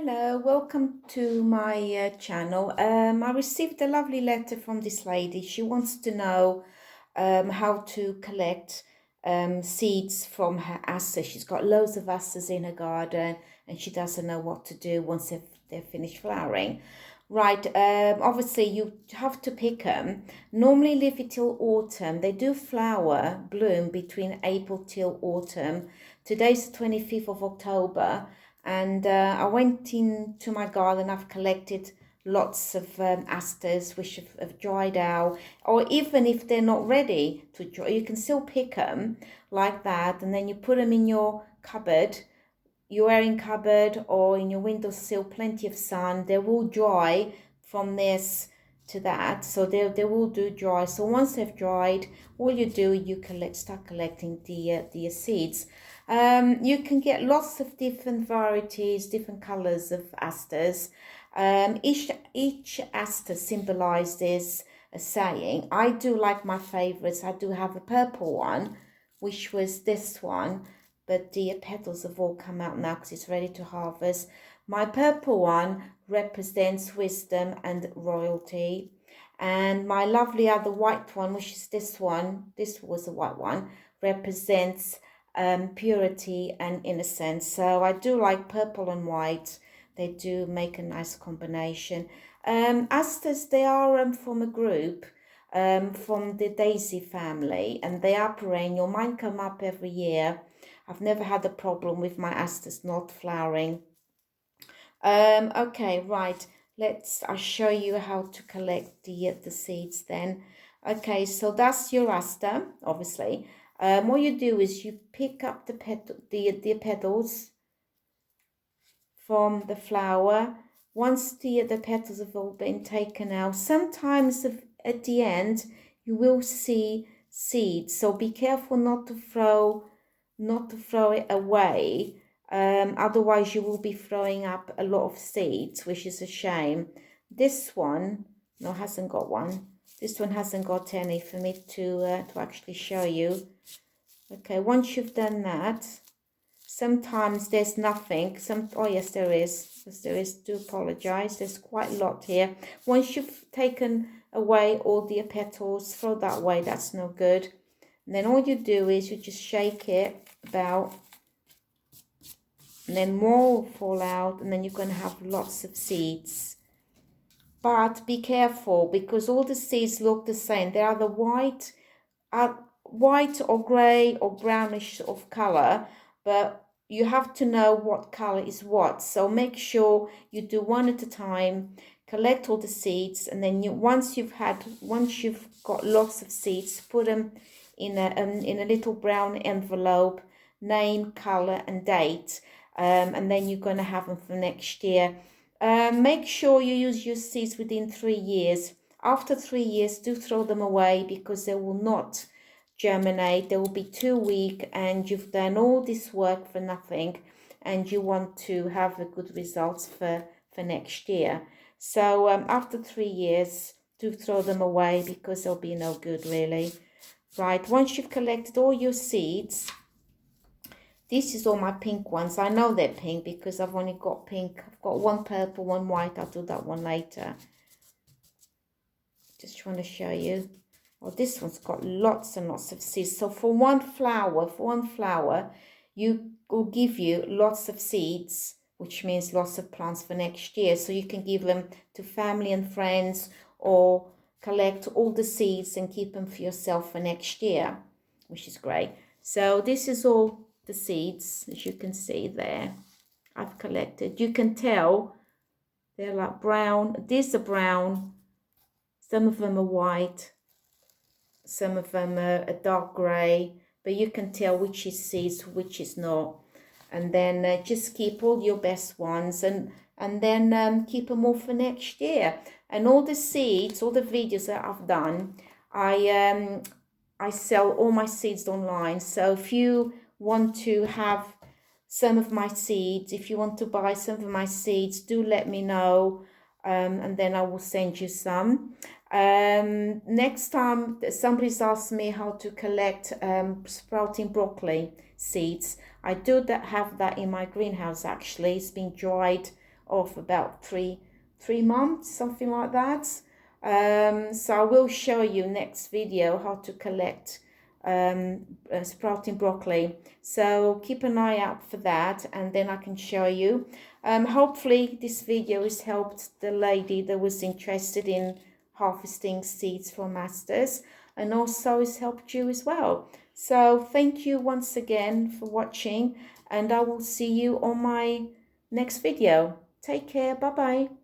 Hello, welcome to my channel. I received a lovely letter from this lady. She wants to know how to collect seeds from her asters. She's got loads of asters in her garden and she doesn't know what to do once they're finished flowering. Right, obviously you have to pick them. Normally leave it till autumn. They do bloom between April till autumn. Today's the 25th of October. And I went into my garden. I've collected lots of asters which have dried out, or even if they're not ready to dry, you can still pick them like that, and then you put them in your cupboard, your airing cupboard, or in your windowsill. Plenty of sun. They will dry from this to that, so they will do dry. So once they've dried, all you do, you start collecting the seeds. You can get lots of different varieties, different colors of asters. Each aster symbolizes a saying. I do like my favorites. I do have a purple one, which was this one, but the petals have all come out now because it's ready to harvest. My purple one represents wisdom and royalty. And my lovely other white one, which is this one, this was a white one, represents purity and innocence. So I do like purple and white. They do make a nice combination. Asters, they are from a group from the daisy family, and they are perennial. Mine come up every year. I've never had a problem with my asters not flowering. Okay, right. I'll show you how to collect the seeds then. Okay, so that's your aster, obviously. What you do is you pick up the petals from the flower. Once the petals have all been taken out, sometimes at the end you will see seeds. So be careful not to throw it away. Otherwise you will be throwing up a lot of seeds, which is a shame. This one hasn't got one. This one hasn't got any for me to actually show you. Okay, once you've done that, sometimes there's nothing. Oh yes, there is. Yes, there is. Do apologize. There's quite a lot here. Once you've taken away all the petals, throw that away. That's no good. And then all you do is you just shake it about, and then more will fall out, and then you're going to have lots of seeds. But be careful, because all the seeds look the same. They are the white or grey or brownish of color, but you have to know what color is what. So make sure you do one at a time, collect all the seeds, and then once you've got lots of seeds, put them in a little brown envelope, name, color, and date, and then you're going to have them for next year. Make sure you use your seeds within 3 years. After 3 years, do throw them away, because they will not germinate. They will be too weak, and you've done all this work for nothing, and you want to have a good results for next year. So after 3 years, do throw them away, because they'll be no good really. Right, once you've collected all your seeds, this is all my pink ones. I know they're pink because I've only got pink. I've got one purple, one white. I'll do that one later. Just trying to show you. Oh, this one's got lots and lots of seeds. So for one flower, you will give you lots of seeds, which means lots of plants for next year. So you can give them to family and friends, or collect all the seeds and keep them for yourself for next year, which is great. So this is all the seeds, as you can see there. I've collected. You can tell they're like brown. These are brown. Some of them are white. Some of them are dark grey, but you can tell which is seeds, which is not. And then just keep all your best ones, and then keep them all for next year. And all the seeds, all the videos that I've done, I sell all my seeds online. So if you want to have some of my seeds, if you want to buy some of my seeds, do let me know, and then I will send you some. Next time somebody's asked me how to collect sprouting broccoli seeds. I do have that in my greenhouse. Actually, it's been dried of about three months, something like that. So I will show you next video how to collect sprouting broccoli. So keep an eye out for that, and then I can show you. Hopefully this video has helped the lady that was interested in harvesting seeds from Asters, and also has helped you as well. So thank you once again for watching, and I will see you on my next video. Take care. Bye bye.